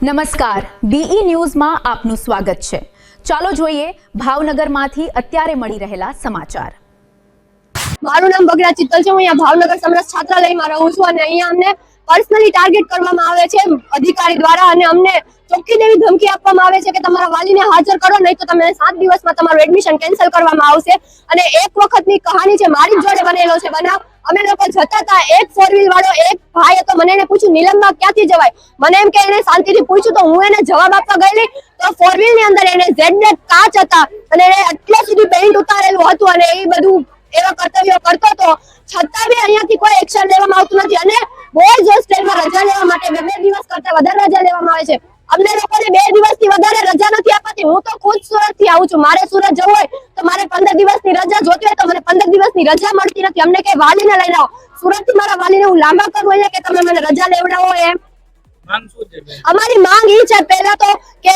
નમસ્કાર, બીઈ ન્યૂઝમાં આપનું સ્વાગત છે। ચાલો જોઈએ ભાવનગરમાંથી અત્યારે મળી રહેલા સમાચાર। મારું નામ બગડા ચિત્તલ છે। હું અહીંયા ભાવનગર સમરસ છાત્રાલયમાં રહું છું અને અહીંયા અમને પર્સનલી ટાર્ગેટ કરવામાં આવે છે અધિકારી દ્વારા અને અમને ચોખ્ખી એવી ધમકી આપવામાં આવે છે કે તમારા વાલીને હાજર કરો, નહીં તો તમે 7 દિવસમાં તમારું એડમિશન કેન્સલ કરવામાં આવશે। અને એક વખતની કહાની છે, મારી જ જોડે બનેલો છે બનાવ। અમે લોકો જતા હતા, એક 4 વ્હીલ વાળો એક ભાઈ હતો, મને એને પૂછ્યું નીલમમાં ક્યાંથી જવાય, મને એમ કે એને શાંતિથી પૂછ્યું તો હું એને જવાબ આપવા ગયેલી તો 4 વ્હીલ ની અંદર એને ઝેડ કાચ હતા અને એને એટલે સુધી પેઇન્ટ ઉતારેલું હતું અને એ બધું એવા કર્તવ્યો કરતો હતો, છતાં બી અહીંયાથી કોઈ એક્શન લેવામાં આવતું નથી। અને બોયઝ હોસ્ટેલમાં રજા લેવા માટે 2 દિવસ કરતા વધારે રજા લેવામાં આવે છે। અમને લોકોને 2 દિવસથી વધારે રજા નથી અપાતી। હું તો ખુદ સુરત થી આવું છું, મારે સુરત જવું હોય તો મારે 15 દિવસની રજા જોતી હોય તો મને 15 દિવસની રજા મળતી નથી। અમને કઈ વાલીને લઈને આવો, સુરત થી મારા વાલીને હું લાંબા કરું અહીંયા કે તમે મને રજા લેવડાવો। એમ અમારી માંગ ઈ છે પહેલા તો કે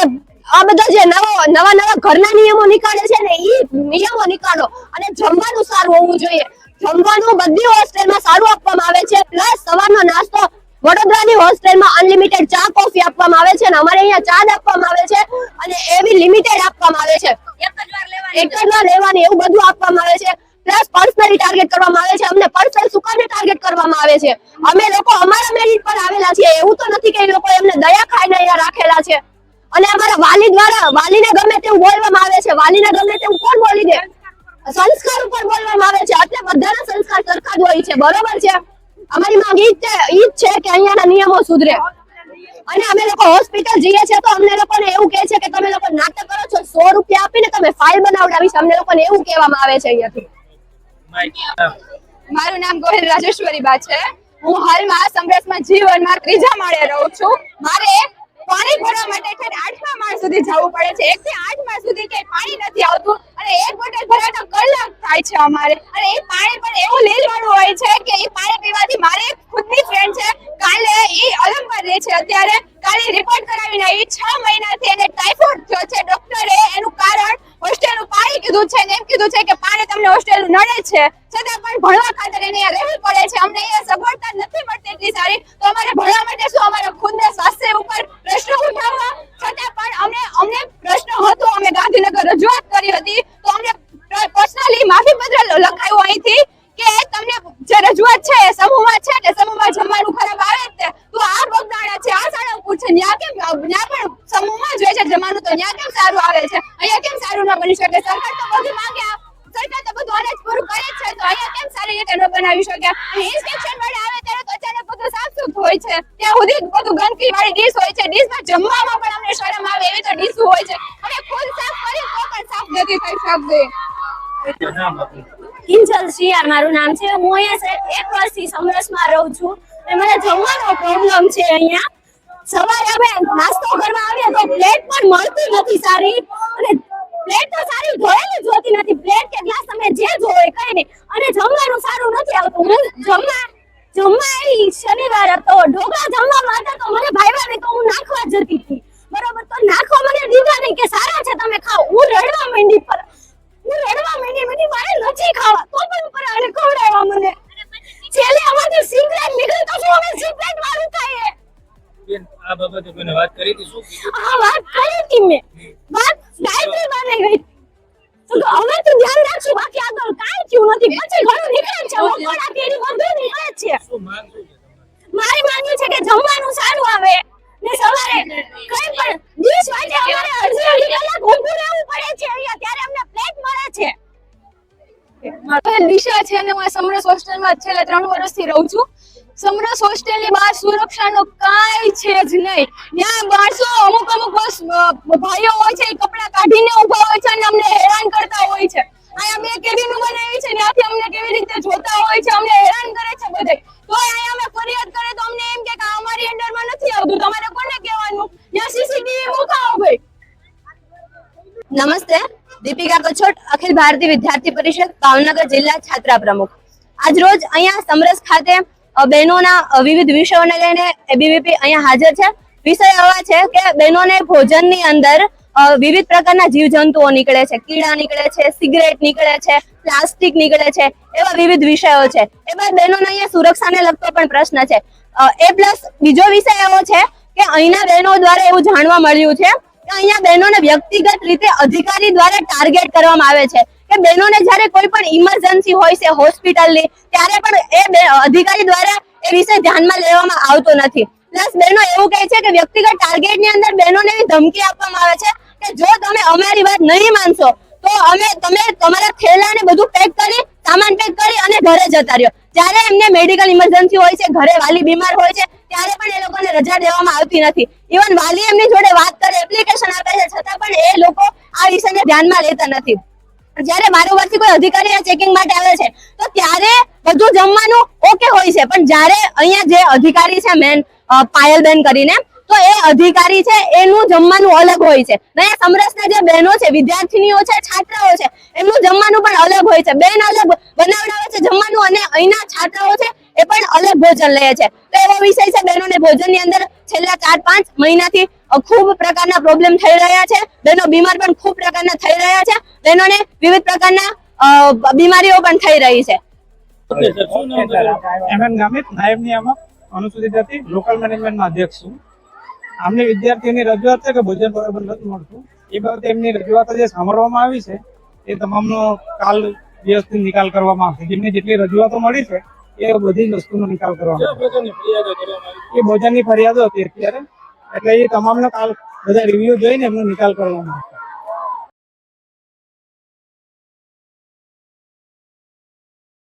આ બધા જે નવા ઘરના નિયમો નીકાળે છે ને ઈ નિયમો નીકાળો અને જમવાનું સારું હોવું જોઈએ। જમવાનું બધી હોસ્ટેલમાં સારું આપવામાં આવે છે, પ્લસ સવારનો નાસ્તો વડોદરાની હોસ્ટેલમાં અનલિમિટેડ ચા કોફી આપવામાં આવે છે અને અમારે અહીંયા ચા જ આપવામાં આવે છે અને એવી લિમિટેડ આપવામાં આવે છે, એક જ વાર લેવાની એવું બધું આપવામાં આવે છે। પ્લસ પર્સનલી ટાર્ગેટ કરવામાં આવે છે, અમને પર્સનલ સુકાને ટાર્ગેટ કરવામાં આવે છે। અમે લોકો અમારા મેરિટ પર આવેલા છીએ, એવું તો નથી કે એ લોકો એમને દયા ખાઈને અહીંયા રાખેલા છે। અને અમારા વાલી દ્વારા વાલીને ગમે તેવું બોલવામાં આવે છે, વાલીને ગમે તેવું કોણ બોલી દે, સંસ્કાર ઉપર બોલવામાં આવે છે, એટલે બધાના સંસ્કાર સરખા જ હોય છે, બરોબર છે। અમારી માંગ ઈ જ છે કે અહીંયાના નિયમો સુધરે। અને અમે લોકો હોસ્પિટલ જઈએ છીએ તો અમને લોકોને એવું કહે છે કે તમે લોકો નાટક કરો છો, 100 રૂપિયા આપીને તમે ફાઇલ બનાવડાવી છે, અમને લોકોને એવું કહેવામાં આવે છે અહીંયાથી। મારું નામ ગોહિલ રાજેશ્વરી બા છે। હું હાલમાં સમરસમાં જીવનમાં 3જા માળે રહું છું। મારે પાણી ભરવા માટે 8મા માળ સુધી જવું પડે છે, 1 થી 8 માળ સુધી કે પાણી નથી આવતું અને એક બોટલ ભરવાનો કલાક થાય છે અમારે। અને એ પાણી પણ એવું લીલવાળું હોય છે કે એ પાણી પીવાથી મારી ખુદની ફ્રેન્ડ છે, કાલે એ અલંકાર રહે છે, અત્યારે કાલે રિપોર્ટ કરાવીને એ 6 મહિનાથી એને ટાઇફોઇડ થયો છે। ડોક્ટરે એનું કારણ હોસ્ટેલનું પાણી કીધું છે ને એમ કીધું છે કે પાણી તમને હોસ્ટેલનું નડે છે, છતાં પણ ભણવા ખાતર એને અહીંયા રહેવું પડે છે। અમને અહીંયા સગવડતા નથી મળતી એટલી સારી, તો અમારે ભણવા માટે શું અમારા ખુદના સ્વાસ્થ્ય ઉપર પ્રશ્ન ઉઠાવવા, છતાં પણ અમને પ્રશ્ન હતો, અમે ગાંધીનગર રજૂઆત કરી હતી તો અમને પર્સનલી માફી પત્ર લખાયું અહીંથી કે તમને જે રજૂઆત છે એ સમૂહમાં છે કે સમૂહમાં જમવાનું ખરાબ આવે છે, તો આ બગદાણા છે, આ સાળંગપુર છે, ન્યા પણ સમૂહમાં જોઈએ છે જમવાનું, તો ન્યા કેમ સારું આવે છે, અહીંયા કેમ સારું ન બની શકે? સરકાર તો બધું માંગે, સરકાર તો બધું અનાજ પૂરું કરે છે, તો અહીંયા કેમ સારી રીતે ન બનાવી શકે? ઇન્સ્પેક્શન વાળા આવે ત્યારે તો અચાનક બધું સાફ સુફ હોય છે, ત્યાં સુધી બધું ગંદકી વાળી ડીશ હોય છે, ડીશમાં જમવામાં પણ અમને શરમ આવે એવી તો ડીશ હોય છે, અમે ખુદ સાફ કરી તો પણ સાફ નથી થઈ શકતી। કિંજલ શિયાર મારું નામ છે। હું અહીંયા 1 વર્ષથી સમરસમાં રહું છું અને મને જમવાનો પ્રોબ્લેમ છે। અહીંયા સવારે અમે નાસ્તો કરવા આવીએ તો પ્લેટ પણ મળતી નથી સારી, અને પ્લેટ તો સારી ધોયેલી જ હોતી નથી, પ્લેટ કે ગ્લાસ તમે જે જોવે કઈ નહીં, અને જમવાનું સારું નથી આવતું। હું જમવા આવી શનિવાર હતો, ઢોકળા જમવામાં હતા તો મને ભાઈવાને તો હું નાખવા જતી હતી, બરોબર, તો નાખવા મને દીધા નહીં કે સારા છે તમે ખાઓ। હું રડવા માંડી મારે નથી ખાવા, તો પણ ઉપર આને ખવડાવ્યા મને। છેલ્લે અમારી સિગરેટ નીકળી તો શું અમે સિગરેટ વાળું ખાઈએ? આ બાબતે કોઈને વાત કરી હતી? શું કીધું? હા, વાત કરી હતી મેં, વાત ગાયત્રી બાને ગઈ તો હવે તો ધ્યાન રાખશું, બાકી આગળ કાંઈ થયું નથી, પછી ઘણું નીકળે છે, મકોડા કેરી બધું નીકળે છે। શું માંગ શું છે તમારી? મારી માંગ છે કે જમવાનું સારું આવે ને સવારે કઈ પણ ડીશ માટે અમારે અડધી કલાક ઊભું રહેવું પડે છે અહીંયા, ત્યારે અમને પ્લેટ મળે છે। મારું દિશા છે અને હું સમરસ હોસ્ટેલમાં છેલ્લા 3 વર્ષથી રહું છું। સમરસ હોસ્ટેલની બહાર સુરક્ષાનો કાંઈ છે જ નહીં, ત્યાં માણસો અમુક ભાઈઓ હોય છે એ કપડા કાઢીને ઊભા હોય છે અને અમને હેરાન કરતા હોય છે। અહીંયા 2 કેબિનો બનાવી છે, ત્યાંથી અમને કેવી રીતે જોતા હોય છે, અમને હેરાન કરે છે બધે। તો અહીંયા અમે ફરિયાદ કરે તો અમને એમ કે અમારી અંડરમાં નથી આવતું, તમારે કોને કહેવાનું? ત્યાં સીસીટીવી મુકાવો ભાઈ। નમસ્તે, દીપિકા કછોટ, અખિલ ભારતીય વિદ્યાર્થી પરિષદ ભાવનગર જિલ્લા છાત્રા પ્રમુખ। આજ રોજ અહીંયા સમરસ ખાતે બહેનોના વિવિધ વિષયોને લઈને એબીવીપી અહીંયા હાજર છે। વિષય એવા છે કે બહેનોને ભોજનની અંદર વિવિધ પ્રકારના જીવજંતુઓ નીકળે છે, કીડા નીકળે છે, સિગરેટ નીકળે છે, પ્લાસ્ટિક નીકળે છે, એવા વિવિધ વિષયો છે। એમાં બહેનોને અહીંયા સુરક્ષાને લગતો પણ પ્રશ્ન છે। એ પ્લસ બીજો વિષય એવો છે કે અહીંના બહેનો દ્વારા એવું જાણવા મળ્યું છે કે અહીંયા બહેનોને વ્યક્તિગત રીતે અધિકારી દ્વારા ટાર્ગેટ કરવામાં આવે છે કે બહેનોને જ્યારે કોઈ પણ ઇમરજન્સી હોય છે હોસ્પિટલની ત્યારે પણ અધિકારી દ્વારા એ વિષય ધ્યાનમાં લેવામાં આવતો નથી. પ્લસ બહેનો એવું કહે છે કે વ્યક્તિગત ટાર્ગેટની અંદર બહેનોને એવી ધમકી આપવામાં આવે છે કે જો તમે અમારી વાત નહીં માનશો તો તમે તમારા થેલાને બધું પેક કરી સામાન પેક કરી અને ઘરે જતા રહ્યો. જ્યારે એમને મેડિકલ ઇમરજન્સી હોય છે, ઘરે વાલી બીમાર હોય છે, ત્યારે પણ એ લોકોને રજા દેવામાં આવતી નથી. ઇવન વાલી એમની જોડે વાત કરે, એપ્લિકેશન આપે છે, છતાં પણ એ લોકો આ વિષયને ધ્યાનમાં લેતા નથી. જ્યારે વારંવારથી કોઈ અધિકારી ચેકિંગ માટે આવે છે તો ત્યારે બધું જમવાનું ઓકે હોય છે, પણ જ્યારે અહીંયા જે અધિકારી છે મેન પાયલબેન કરીને, તો એ અધિકારી છે એનું જમવાનું અલગ હોય છે. અહીંયા સમરસના જે બહેનો છે, વિદ્યાર્થીનીઓ છે, છાત્રાઓ છે, એમનું જમવાનું પણ અલગ હોય છે. બેન અલગ બનાવડાવે છે જમવાનું અને અહીંના છાત્રાઓ છે એ પણ અલગ ભોજન લે છે. તો એવો વિષય છે બહેનોને ભોજનની અંદર છેલ્લા 4-5 મહિનાથી ખૂબ પ્રકારના પ્રોબ્લેમ થઈ રહ્યા છે. બહેનો બીમાર પણ ખૂબ પ્રકારના થઈ રહ્યા છે. બહેનોને વિવિધ પ્રકારના બીમારીઓ પણ થઈ રહી છે. ઓકે સર, શું નામ તમારું? એમએન ગામિત, નાયબ નિયામક અનુસૂચિત જાતિ લોકલ મેનેજમેન્ટના અધ્યક્ષ છું. આમની વિદ્યાર્થીઓની રજૂઆત છે કે ભોજન બરાબર નથી મળતું. એ બાબતે એમની રજૂઆતો જે સાંભળવામાં આવી છે એ તમામનો કાલ વ્યવસ્થિત નિકાલ કરવામાં આવશે. જેમની જેટલી રજૂઆતો મળી છે એ બધી જ વસ્તુનો નિકાલ કરવામાં કેવા પ્રકારની ફરિયાદો કરવામાં આવી? આવશે. એ ભોજનની ફરિયાદો હતી અત્યારે, એટલે એ તમામનો કાલ બધા રિવ્યુ જોઈને એમનો નિકાલ કરવામાં આવશે.